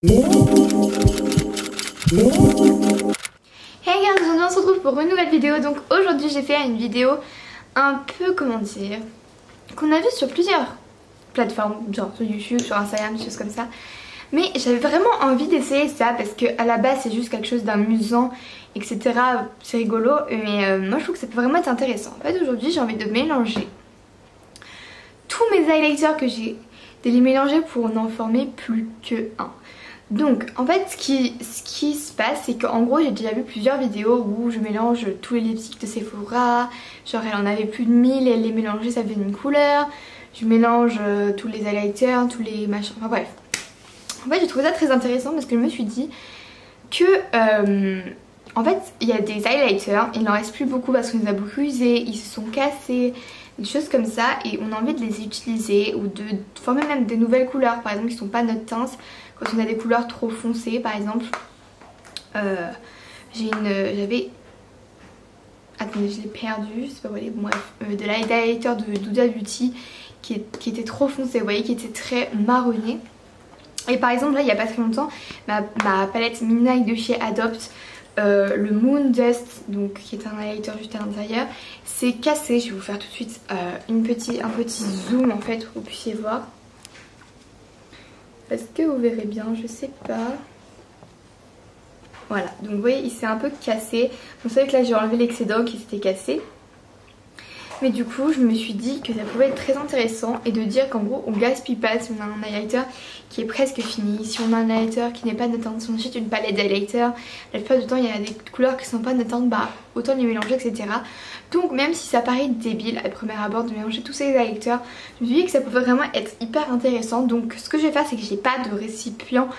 Hey guys, aujourd'hui on se retrouve pour une nouvelle vidéo. Donc aujourd'hui j'ai fait une vidéo un peu, comment dire, qu'on a vu sur plusieurs plateformes, genre sur YouTube, sur Instagram, des choses comme ça. Mais j'avais vraiment envie d'essayer ça parce que à la base c'est juste quelque chose d'amusant, etc. C'est rigolo, mais moi je trouve que ça peut vraiment être intéressant. En fait aujourd'hui j'ai envie de mélanger tous mes highlighters que j'ai, de les mélanger pour n'en former plus que un. Donc en fait ce qui se passe, c'est qu'en gros j'ai déjà vu plusieurs vidéos où je mélange tous les lipsticks de Sephora. Genre elle en avait plus de 1000 et elle les mélangeait, ça faisait une couleur. Je mélange tous les highlighters, tous les machins, enfin bref. En fait j'ai trouvé ça très intéressant parce que je me suis dit que en fait il y a des highlighters, il n'en reste plus beaucoup parce qu'on les a beaucoup usés, ils se sont cassés, des choses comme ça, et on a envie de les utiliser ou de former même des nouvelles couleurs par exemple qui sont pas notre teinte. Quand on a des couleurs trop foncées par exemple, j'avais... Attendez, je l'ai perdu, c'est pas vrai, bref, de l'highlighter de Huda Beauty qui était trop foncé, vous voyez, qui était très marronné. Et par exemple là il n'y a pas très longtemps, ma palette Midnight de chez Adopt, le Moon Dust, donc qui est un highlighter juste à l'intérieur, s'est cassé. Je vais vous faire tout de suite un petit zoom en fait pour que vous puissiez voir. Est-ce que vous verrez bien? Je sais pas. Voilà, donc vous voyez il s'est un peu cassé. Vous savez que là j'ai enlevé l'excédent qui s'était cassé. Mais du coup je me suis dit que ça pouvait être très intéressant et de dire qu'en gros on gaspille pas si on a un highlighter qui est presque fini. Si on a un highlighter qui n'est pas notre teinte, si on achète une palette d'highlighter, la plupart du temps il y a des couleurs qui sont pas notre teinte, bah autant les mélanger, etc. Donc même si ça paraît débile à premier abord de mélanger tous ces highlighters, je me suis dit que ça pouvait vraiment être hyper intéressant. Donc ce que je vais faire, c'est que j'ai pas de récipient.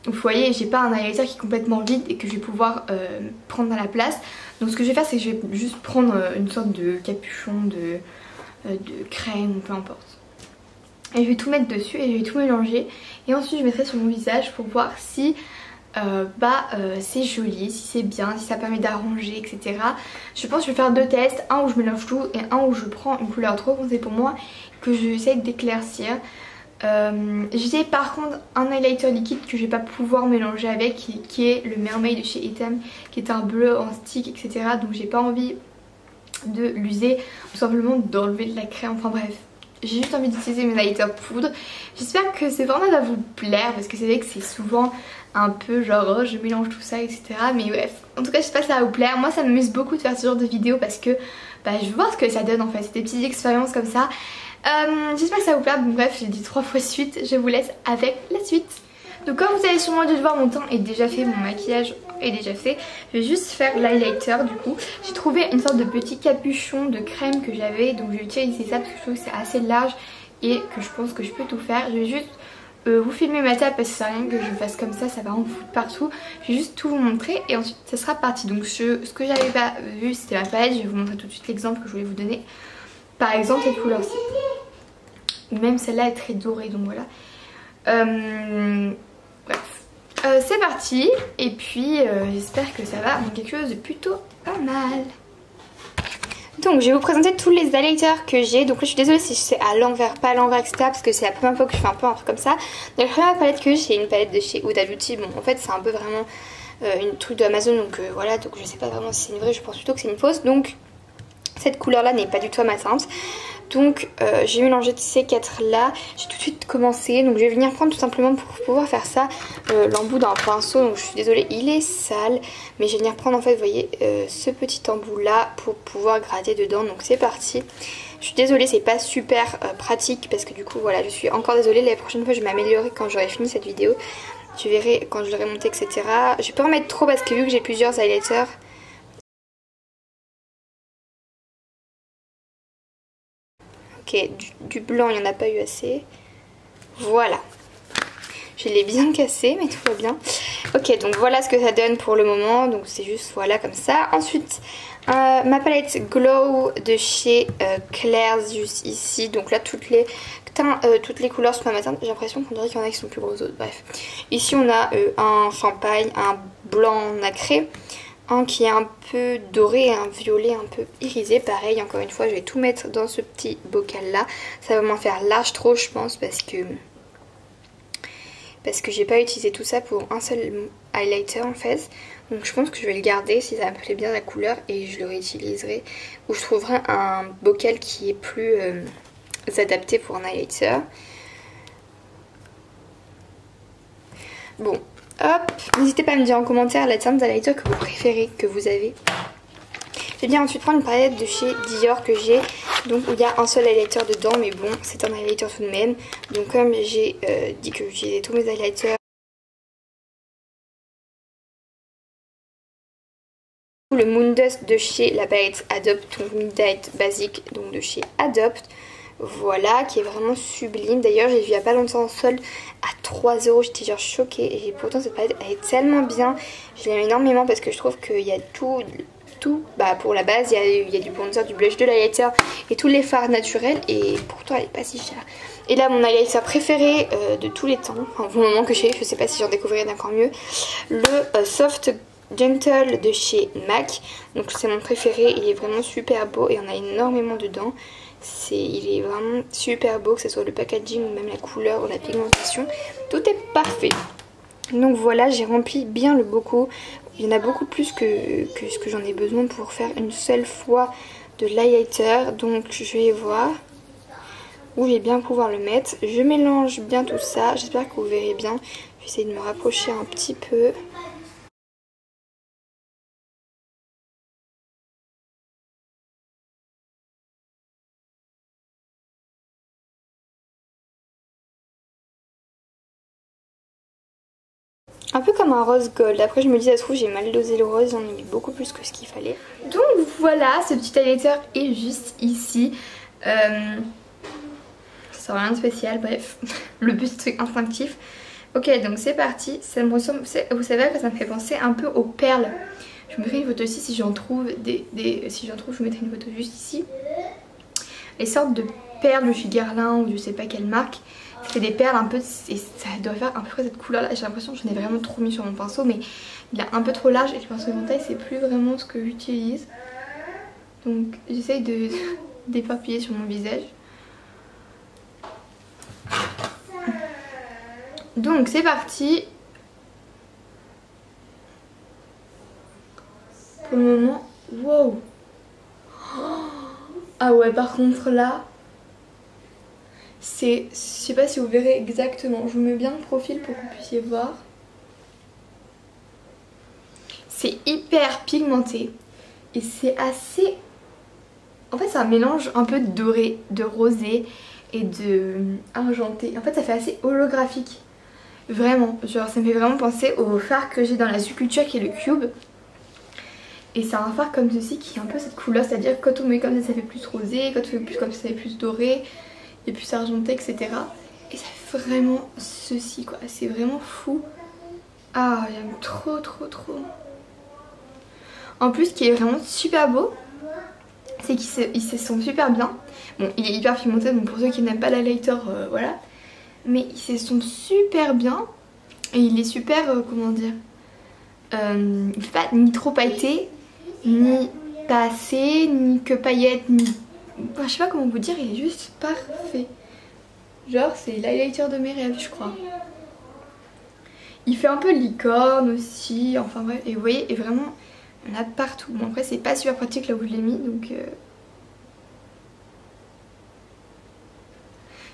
Vous voyez, j'ai pas un highlighter qui est complètement vide et que je vais pouvoir prendre à la place. Donc ce que je vais faire, c'est que je vais juste prendre une sorte de capuchon de crème ou peu importe. Et je vais tout mettre dessus et je vais tout mélanger. Et ensuite je mettrai sur mon visage pour voir si c'est joli, si c'est bien, si ça permet d'arranger, etc. Je pense que je vais faire deux tests, un où je mélange tout et un où je prends une couleur trop foncée pour moi que j'essaie d'éclaircir. J'ai par contre un highlighter liquide que je vais pas pouvoir mélanger avec, qui est le Mermaid de chez Etam, qui est un bleu en stick, etc. Donc j'ai pas envie de l'user, tout simplement d'enlever de la crème, enfin bref. J'ai juste envie d'utiliser mes highlighters poudre. J'espère que ce format va vous plaire parce que c'est vrai que c'est souvent un peu genre oh, je mélange tout ça, etc. Mais bref, en tout cas j'espère que ça va vous plaire. Moi ça m'amuse beaucoup de faire ce genre de vidéo parce que je veux voir ce que ça donne en fait. C'est des petites expériences comme ça. J'espère que ça va vous plaire. Donc bref, j'ai dit 3 fois suite, je vous laisse avec la suite. Donc comme vous avez sûrement dû le voir, mon teint est déjà fait, mon maquillage est déjà fait. Je vais juste faire l'highlighter du coup. J'ai trouvé une sorte de petit capuchon de crème que j'avais, donc je vais utiliser ça parce que je trouve que c'est assez large et que je pense que je peux tout faire. Je vais juste vous filmer ma table parce que ça sert à rien que je fasse comme ça va en foutre partout. Je vais juste tout vous montrer et ensuite ça sera parti. Donc ce que j'avais pas vu c'était la palette, je vais vous montrer tout de suite l'exemple que je voulais vous donner. Par exemple cette couleur-ci. Ou même celle-là est très dorée, donc voilà. Bref. C'est parti. Et puis j'espère que ça va donc quelque chose de plutôt pas mal. Donc je vais vous présenter tous les highlighters que j'ai. Donc là je suis désolée si c'est à l'envers, pas à l'envers, etc. Parce que c'est la première fois que je fais un peu un truc comme ça. Donc la première palette que j'ai, une palette de chez Huda Beauty. Bon en fait c'est un peu vraiment une truc de Amazon. Donc voilà, donc je sais pas vraiment si c'est une vraie, je pense plutôt que c'est une fausse. Donc cette couleur là n'est pas du tout à ma teinte. Donc j'ai mélangé ces 4 là. J'ai tout de suite commencé. Donc je vais venir prendre tout simplement pour pouvoir faire ça l'embout d'un pinceau. Donc je suis désolée il est sale. Mais je vais venir prendre en fait vous voyez ce petit embout là pour pouvoir gratter dedans. Donc c'est parti. Je suis désolée c'est pas super pratique parce que du coup voilà je suis encore désolée. La prochaine fois je vais m'améliorer quand j'aurai fini cette vidéo. Je verrai quand je l'aurai monté etc. Je vais pas en mettre trop parce que vu que j'ai plusieurs highlighters. Ok, du blanc, il n'y en a pas eu assez. Voilà. Je l'ai bien cassé, mais tout va bien. Ok, donc voilà ce que ça donne pour le moment. Donc c'est juste, voilà, comme ça. Ensuite, ma palette Glow de chez Claire's, juste ici. Donc là, toutes les couleurs sont pas ma teinte. J'ai l'impression qu'on dirait qu'il y en a qui sont plus grosses d'autres. Bref. Ici, on a un champagne, un blanc nacré. Un qui est un peu doré, un violet un peu irisé. Pareil, encore une fois, je vais tout mettre dans ce petit bocal là. Ça va m'en faire large trop, je pense, parce que parce que j'ai pas utilisé tout ça pour un seul highlighter en fait. Donc je pense que je vais le garder si ça me plaît bien la couleur et je le réutiliserai. Ou je trouverai un bocal qui est plus adapté pour un highlighter. Bon, hop, n'hésitez pas à me dire en commentaire la teinte d'highlighter que vous préférez, que vous avez. Je vais bien ensuite prendre une palette de chez Dior que j'ai. Donc il y a un seul highlighter dedans, mais bon, c'est un highlighter tout de même. Donc comme j'ai dit que j'utilisais tous mes highlighters, le Moon Dust de chez la palette Adopt, donc Midnight Basic, donc de chez Adopt. Voilà, qui est vraiment sublime. D'ailleurs, j'ai vu il n'y a pas longtemps en solde à 3 €. J'étais genre choquée. Et pourtant, cette palette, elle est tellement bien. Je l'aime énormément parce que je trouve qu'il y a tout. Bah, pour la base, il y a du bronzer, du blush, de l'highlighter et tous les fards naturels. Et pourtant, elle n'est pas si chère. Et là, mon highlighter préféré de tous les temps, enfin, pour le moment que j'ai, je sais pas si j'en découvrirai encore mieux, le Soft Gentle de chez MAC. Donc, c'est mon préféré. Il est vraiment super beau et on a énormément dedans. Il est vraiment super beau, que ce soit le packaging ou même la couleur ou la pigmentation. Tout est parfait. Donc voilà, j'ai rempli bien le bocal. Il y en a beaucoup plus que ce que j'en ai besoin pour faire une seule fois de l'highlighter. Donc je vais voir où je vais bien pouvoir le mettre. Je mélange bien tout ça. J'espère que vous verrez bien. Je vais essayer de me rapprocher un petit peu. Un peu comme un rose gold. Après je me dis, ça se trouve j'ai mal dosé le rose, j'en ai mis beaucoup plus que ce qu'il fallait. Donc voilà, ce petit highlighter est juste ici. Ça sert à rien de spécial, bref. Le but c'est instinctif. Ok, donc c'est parti. Ça me ressemble, vous savez que ça me fait penser un peu aux perles. Je vous mettrai une photo ici si j'en trouve si j'en trouve, je vous mettrai une photo juste ici. Les sortes de perles de chez Guerlain ou je sais pas quelle marque. C'est des perles un peu, et ça doit faire un peu cette couleur là. J'ai l'impression que j'en ai vraiment trop mis sur mon pinceau, mais il est un peu trop large et le pinceau de mon taille c'est plus vraiment ce que j'utilise. Donc j'essaye d'éparpiller sur mon visage. Donc c'est parti. Pour le moment, wow. Ah ouais, par contre là, je sais pas si vous verrez exactement, je vous mets bien le profil pour que vous puissiez voir. C'est hyper pigmenté et c'est assez... En fait c'est un mélange un peu de doré, de rosé et de argenté. En fait ça fait assez holographique. Vraiment, genre ça me fait vraiment penser au fard que j'ai dans la Zuculture qui est le Cube. Et c'est un fard comme ceci qui est un peu cette couleur, c'est-à-dire quand on met comme ça fait plus rosé, quand on fait plus comme ça fait plus doré. Et plus argenté, etc. Et ça fait vraiment ceci quoi, c'est vraiment fou. Ah, j'aime trop trop trop. En plus, ce qui est vraiment super beau, c'est qu'ils se sont super bien. Bon, il est hyper pigmenté, donc pour ceux qui n'aiment pas l'highlighter, voilà. Mais ils se sont super bien. Et il est super, comment dire, il fait pas ni trop pailleté, ni pas assez, ni que paillettes, ni... je sais pas comment vous dire, il est juste parfait. Genre c'est l'highlighter de mes rêves je crois. Il fait un peu licorne aussi, enfin bref, et vous voyez, et vraiment, il y en a partout. Bon après c'est pas super pratique là où je l'ai mis, donc... Je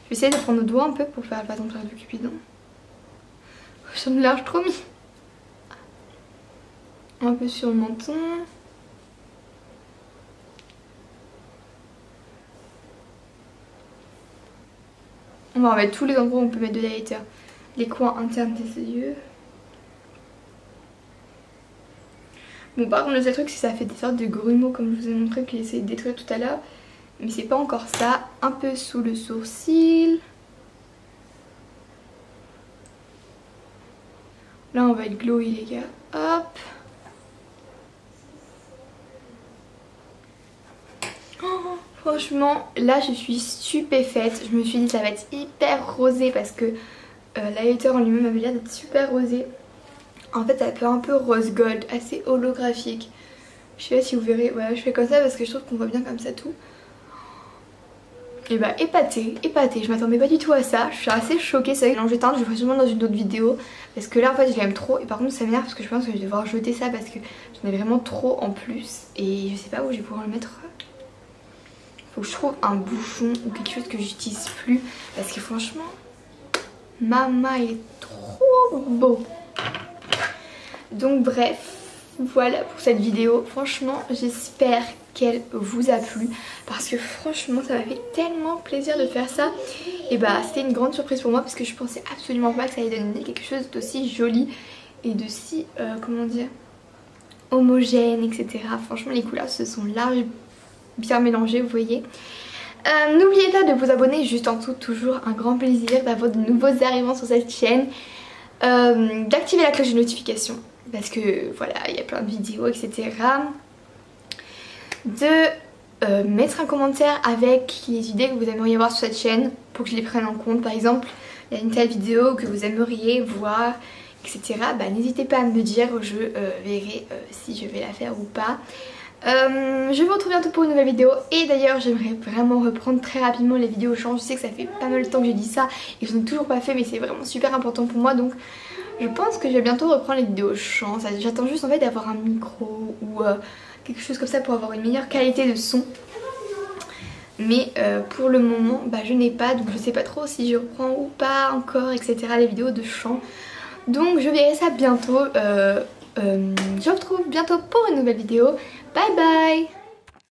vais essayer de prendre le doigt un peu pour faire la façon de faire du Cupidon. J'en ai large trop mis. Un peu sur le menton. On va remettre tous les endroits où on peut mettre de l'highlighter. Les coins internes des yeux. Bon par contre le seul truc c'est que ça fait des sortes de grumeaux comme je vous ai montré qu'il essayait de détruire tout à l'heure. Mais c'est pas encore ça. Un peu sous le sourcil. Là on va être glowy les gars. Hop. Oh, franchement là je suis stupéfaite. Je me suis dit ça va être hyper rosé parce que l'highlighter en lui-même avait l'air d'être super rosé. En fait ça fait un peu rose gold, assez holographique. Je sais pas si vous verrez, voilà je fais comme ça parce que je trouve qu'on voit bien comme ça tout. Et bah épatée, je m'attendais pas du tout à ça, je suis assez choquée. C'est vrai que le mélange de teintes je le ferai sûrement dans une autre vidéo parce que là en fait je l'aime trop. Et par contre ça m'énerve parce que je pense que je vais devoir jeter ça parce que j'en ai vraiment trop en plus. Et je sais pas où je vais pouvoir le mettre. Faut que je trouve un bouchon ou quelque chose que j'utilise plus parce que franchement Mama il est trop beau. Donc bref, voilà pour cette vidéo. Franchement j'espère qu'elle vous a plu parce que franchement ça m'a fait tellement plaisir de faire ça. Et bah c'était une grande surprise pour moi parce que je pensais absolument pas que ça allait donner quelque chose d'aussi joli et de si comment dire, homogène, etc. Franchement les couleurs se sont larges, bien mélangées, vous voyez. N'oubliez pas de vous abonner juste en dessous, toujours un grand plaisir d'avoir de nouveaux arrivants sur cette chaîne. D'activer la cloche de notification parce que voilà il y a plein de vidéos, etc. De mettre un commentaire avec les idées que vous aimeriez voir sur cette chaîne pour que je les prenne en compte. Par exemple, il y a une telle vidéo que vous aimeriez voir, etc. Bah, n'hésitez pas à me dire, je verrai si je vais la faire ou pas. Je vous retrouve bientôt pour une nouvelle vidéo. Et d'ailleurs j'aimerais vraiment reprendre très rapidement les vidéos chant. Je sais que ça fait pas mal de temps que j'ai dit ça et je n'ai toujours pas fait, mais c'est vraiment super important pour moi. Donc je pense que je vais bientôt reprendre les vidéos chant. J'attends juste en fait d'avoir un micro ou quelque chose comme ça pour avoir une meilleure qualité de son. Mais pour le moment bah, je n'ai pas, donc je sais pas trop si je reprends ou pas encore, etc. les vidéos de chant. Donc je verrai ça bientôt. Je vous retrouve bientôt pour une nouvelle vidéo. Bye bye!